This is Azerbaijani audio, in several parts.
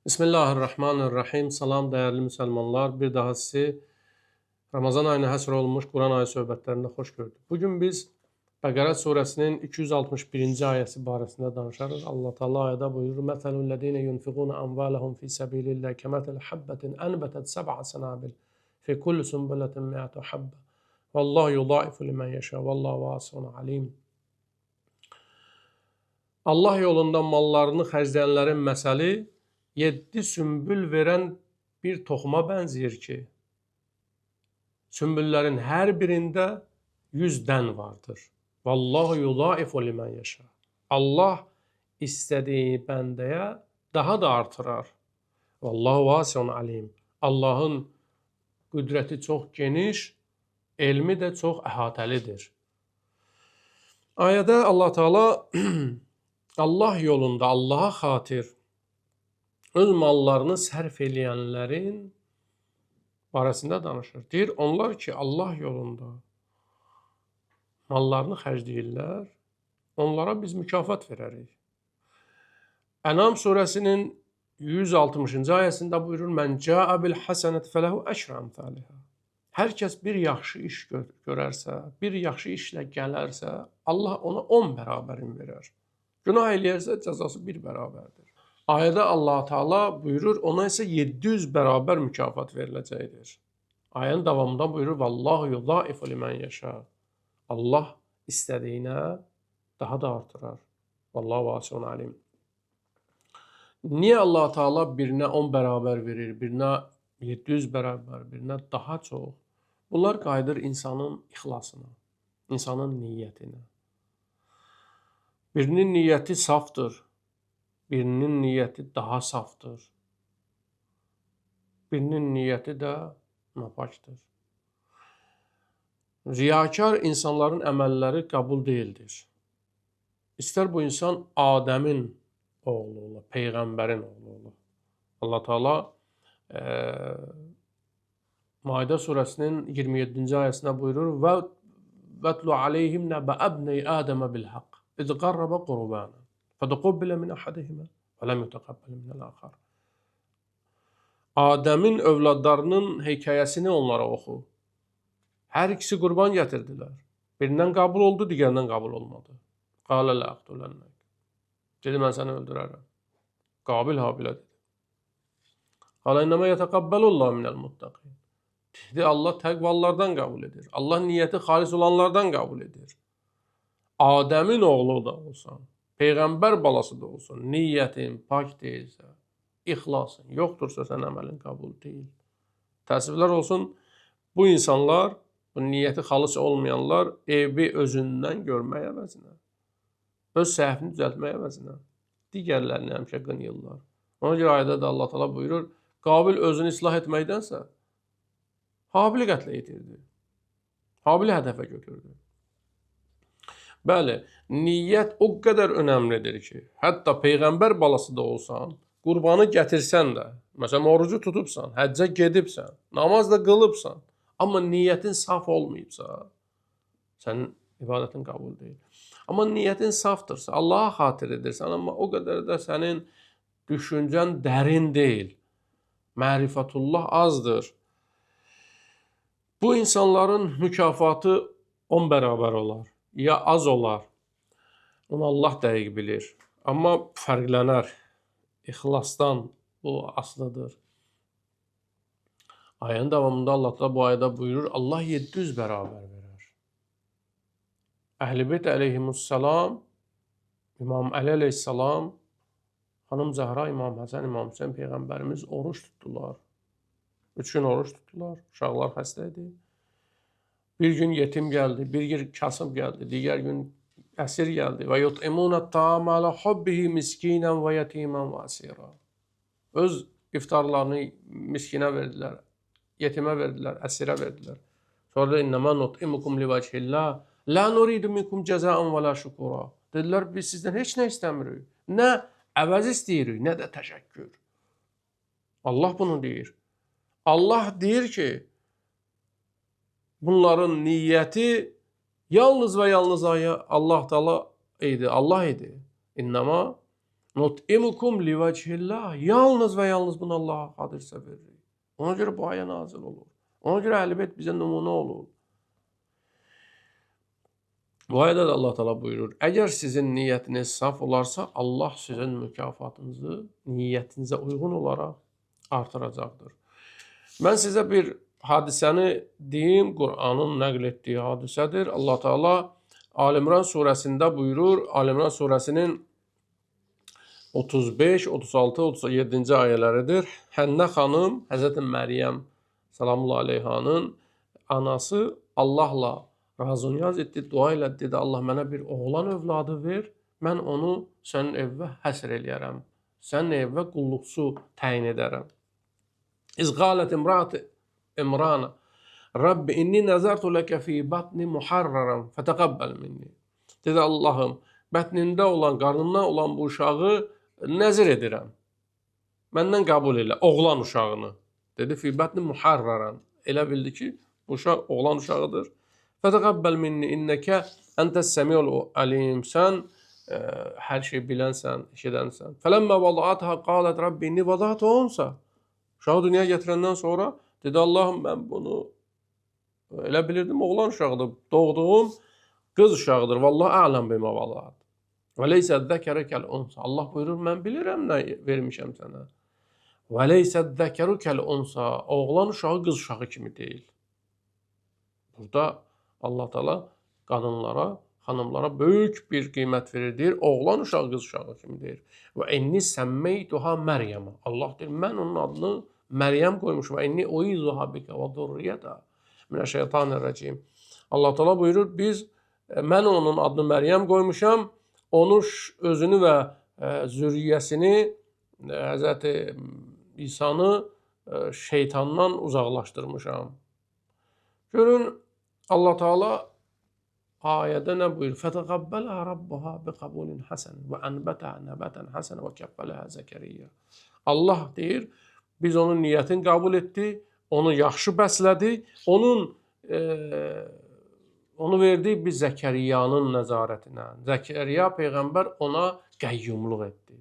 Bismillahirrahmanirrahim. Salam dəyərli müsəlmanlar. Bir daha sizi Ramazan ayına həsr olunmuş Quran ayı söhbətlərində xoş gördük. Bugün biz Bəqərə surəsinin 261-ci ayəsi barəsində danışarıq. Allah Taala ayədə buyurur: "Məsəlul-ləzīne yunfiquna amvalahum fi sabilillahi kemathali habbatin anbatat sab'a sanabil fi kulli sunbulatin mi'atu habba. Vallahu yudaifu limen yasha. Vallahu vasi'un alim." Allah yolunda mallarını xərcləyənlərin məsəli 7 sümbül verən bir toxuma bənzəyir ki, sümbüllərin hər birində 100 dən vardır. Vallahu yudaifu limen yasha. Allah istədiyi bəndəyə daha da artırar. Vallahu vasiun alim. Allahın qüdrəti çox geniş, elmi də çox əhatəlidir. Ayədə Allah Taala Allah yolunda, Allaha xatir öz mallarını sərf eləyənlərin barəsində danışır. Deyir, onlar ki, Allah yolunda mallarını xərcləyirlər, onlara biz mükafat verərik. Ənam surəsinin 160-cı ayəsində buyurur: "Mən cəə bil həsənət fələhu əşrə əmsalihə." Hər kəs bir yaxşı iş görərsə, bir yaxşı işlə gələrsə, Allah ona 10 bərabərin verər. Günah eləyərsə cəzası 1 bərabərdir. Ayədə Allah Taala buyurur, ona isə 700 bərabər mükafat veriləcəkdir. Ayənin davamında buyurur: "Vallahu yudaifu limen yasha." Allah istədiyinə daha da artırar. Vallahu vasiun alim. Niyə Allah Taala birinə 10 bərabər verir, birinə 700 bərabər, birinə daha çox? Bunlar qayıdır insanın ixlasına, insanın niyyətinə. Birinin niyyəti safdır, birinin niyyəti daha safdır, birinin niyyəti də napaktır. Riyakar insanların əməlləri qəbul deyildir. İstər bu insan Adəmin oğlu ola, Peyğəmbərin oğlu ola. Allah Taala Maidə surəsinin 27-ci ayəsində buyurur: "Vətlu aleyhim nəbə əbnəy Ədəmə bil-haqq, iz qarraba qurbana, fətəqubbilə min əhədihimə və ləm yutəqəbbəl minəl-əxər." Adəmin övladlarının hekayəsini onlara oxu. Hər ikisi qurban gətirdilər. Birindən qəbul oldu, digərindən qəbul olmadı. Qalə ləqtulənmək. Dedi, mən səni öldürərəm. Qabil Habilə dedi. Qalə innəmə yətəqəbbəlullah minəl-muttəqin. Dedi, Allah təqvallardan qəbul edir. Allah niyyəti xalis olanlardan qəbul edir. Adəmin oğlu da olsan, Peyğəmbər balası da olsan, niyyətin pak deyilsə, ixlasın yoxdursa, sən əməlin qəbul deyil. Təəssüflər olsun, bu insanlar, bu niyyəti xalis olmayanlar eybi özündən görmək əvəzinə, öz səhvini düzəltmək əvəzinə digərlərini həmişə qınayırlar. Ona görə ayədə də Allah Taala buyurur, Qabil özünü islah etməkdənsə Habili qətlə yetirdi. Habili hədəfə götürdü. Bəli, niyyət o qədər önəmlidir ki, hətta Peyğəmbər balası da olsan, qurbanı gətirsən də, məsələn, orucu tutubsan, həccə gedibsən, namaz da qılıbsan, amma niyyətin saf olmayıbsa, sənin ibadətin qəbul deyil. Amma niyyətin safdırsa, Allaha xatir edirsən, amma o qədər də sənin düşüncən dərin deyil, mərifətullah azdır. Bu insanların mükafatı 10 bərabər olar, ya az olar, onu Allah dəqiq bilir. Amma fərqlənər, ixlasdan bu asılıdır. Ayənin davamında Allah da bu ayədə buyurur, Allah 700 bərabər verər. Əhl-i Beyt əleyhimussalam, İmam Əli əleyhissalam, Xanım Zəhra, İmam Həsən, İmam Hüseyin Peyğəmbərimiz oruç tutdular. 3 gün oruç tutdular, uşaqlar xəstə idi. Bir gün yetim gəldi, bir gün kasıb gəldi, digər gün əsir gəldi. Və yut'imunət ta'amə alə hubbihi miskinən və yetimən və əsira. Öz iftarlarını miskinə verdilər, yetimə verdilər, əsirə verdilər. Sonra da innəmə nut'imukum li vəcihillah, la nuridu minkum cəzaən və la şükura. Dedilər, biz sizdən heç nə istəmirik. Nə əvəz istəyirik, nə də təşəkkür. Allah bunu deyir. Allah deyir ki, bunların niyyəti yalnız və yalnız Allah Taala idi, Allah idi. İnnəmə Nut'imukum livecihillah. Yalnız və yalnız bunu Allaha qadirsə veririk. Ona görə bu ayə nazil olur. Ona görə Əhl-i bizə nümunə olur. Bu ayədə də Allah Teala buyurur: əgər sizin niyyətiniz saf olarsa, Allah sizin mükafatınızı niyyətinizə uyğun olaraq artıracaqdır. Mən sizə bir hadisəni deyim, Qur'anın nəql etdiyi hadisədir. Allah Teala Ali-İmran surəsində buyurur, Ali-İmran surəsinin 35, 36, 37-ci ayələridir. Hənnə xanım, Həzrəti Məryəm salamullah aleyhanın anası Allahla razı-niyaz etdi, dua elədi, dedi Allah mənə bir oğlan övladı ver, mən onu sənin evvə həsr eləyərəm, sənin evvə qulluqçu təyin edərəm. İzqalət imrat İmrana Rabbi inni nəzərtu ləkə fi batni muharraram fətəqəbbəl minni. Dedi Allahım, bətnində olan, qarnımdan olan bu uşağı nəzir edirəm. Məndən qəbul elə, oğlan uşağını. Dedi fi batni muharraran. Elə bildi ki, bu uşaq oğlan uşağıdır. Fətəqəbbəl minni innəkə əntəs-səmiul əlim. Sən hər şey bilənsən, eşidənsən. Fələmmə vadaatha qalət Rabbi inni vadaatu unsa. Uşağı dünyaya gətirəndən sonra dedi Allahım mən bunu elə bilirdim oğlan uşağıdır. Doğduğum qız uşağıdır. Vallahi ələm bimə vadaat. Və leysə zəkərə kəl unsa. Allah buyurur mən bilirəm nə vermişəm sənə. Və leysə zəkəru kəl unsa. Oğlan uşağı qız uşağı kimi deyil. Burada Allah Teala qadınlara, xanımlara böyük bir qiymət verir. Deyir, oğlan uşağı qız uşağı kimi deyir. Və inni səmmeytuha Məryəmə. Allah deyir, mən onun adını Məryəm qoymuşum. Və inni uizuha bikə və durriyyətə minəşşeytanirracim. Allah Teala buyurur, mən onun adını Məryəm qoymuşam. Onu özünü və zürriyyəsini, Həzrəti İsanı şeytandan uzaqlaşdırmışam. Görün, Allah Teala ayədə nə buyurur? Fətəqəbbələhə Rabbuha biqabulin həsən və ənbətəhə nəbətən həsən və kəbbələhə Zəkəriyyə. Allah deyir, biz onun niyyətini qəbul etdik, onu yaxşı bəslədik, onu verdik biz Zəkəriyanın nəzarətinə. Zəkəriya Peyğəmbər ona qəyyumluq etdi.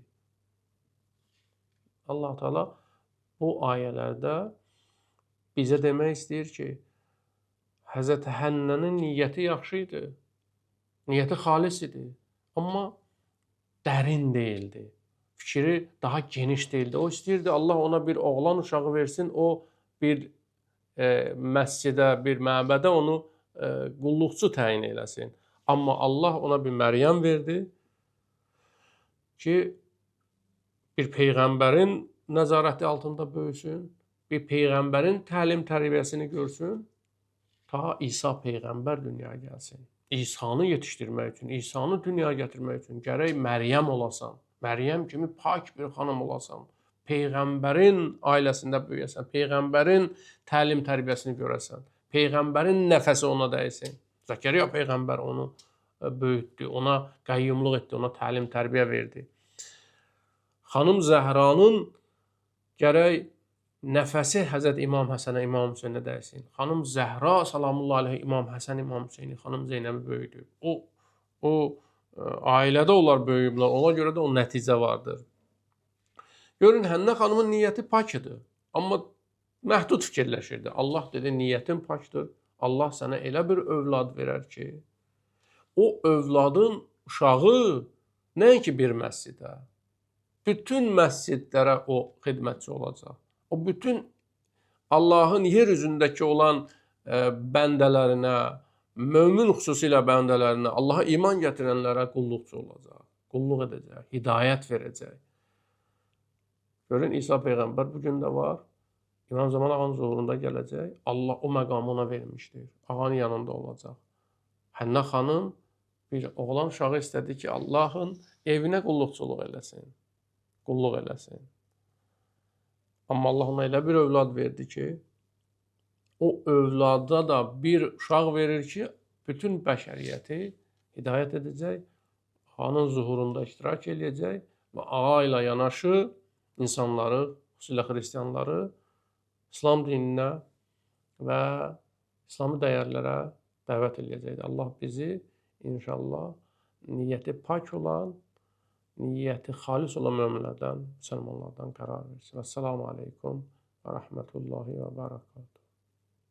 Allah Teala bu ayələrdə bizə demək istəyir ki, Həzrəti Hənnənin niyyəti yaxşı idi. Niyyəti xalis idi. Amma dərin deyildi. Fikri daha geniş deyildi. O istəyirdi Allah ona bir oğlan uşağı versin. O bir məscidə, bir məbədə onu qulluqçu təyin eləsin. Amma Allah ona bir Məryəm verdi ki, bir peyğəmbərin nəzarəti altında böyüsün, bir peyğəmbərin təlim tərbiyəsini görsün. Ta İsa Peyğəmbər dünyaya gəlsin. İsanı yetişdirmək üçün, İsanı dünyaya gətirmək üçün gərək Məryəm olasan. Məryəm kimi pak bir xanım olasan. Peyğəmbərin ailəsində böyüyəsən. Peyğəmbərin təlim tərbiyəsini görəsən. Peyğəmbərin nəfəsi ona dəysin. Zəkəriya Peyğəmbər onu böyütdü, ona qəyyumluq etdi, ona təlim tərbiyə verdi. Xanım Zəhranın gərək nəfəsi Həzrət İmam Həsənə, İmam Hüseynə dəysin. Xanım Zəhra salamullah aleyhi İmam Həsən, İmam Hüseyni, xanım Zeynəbi böyüdü. O ailədə onlar böyüyüblər. Ona görə də o nəticə vardır. Görün, Hənnə xanımın niyyəti pak idi. Amma məhdud fikirləşirdi. Allah dedi, niyyətin pakdır. Allah sənə elə bir övlad verər ki, o övladın uşağı nəinki bir məscidə, bütün məscidlərə o xidmətçi olacaq. O bütün Allahın yer üzündəki olan bəndələrinə, mömin xüsusilə bəndələrinə, Allaha iman gətirənlərə qulluqçu olacaq. Qulluq edəcək, hidayət verəcək. Görün, İsa Peyğəmbər bugün də var. İmam Zaman ağanın zuhurunda gələcək. Allah o məqamı ona vermişdir. Ağanın yanında olacaq. Hənnə xanım bir oğlan uşağı istədi ki, Allahın evinə qulluqçuluq eləsin. Qulluq eləsin. Amma Allah ona elə bir övlad verdi ki, o övlada da bir uşaq verir ki, bütün bəşəriyyəti hidayət edəcək, ağanın zuhurunda iştirak edəcək və ağa ilə yanaşı insanları, xüsusilə xristiyanları İslam dininə və İslami dəyərlərə dəvət edəcəkdir. Allah bizi inşallah niyyəti pak olan, niyyəti xalis olan möminlərdən, müsəlmanlardan qərar versin. Əssalamu aleykum və rəhmətullahi və bərəkatuhu.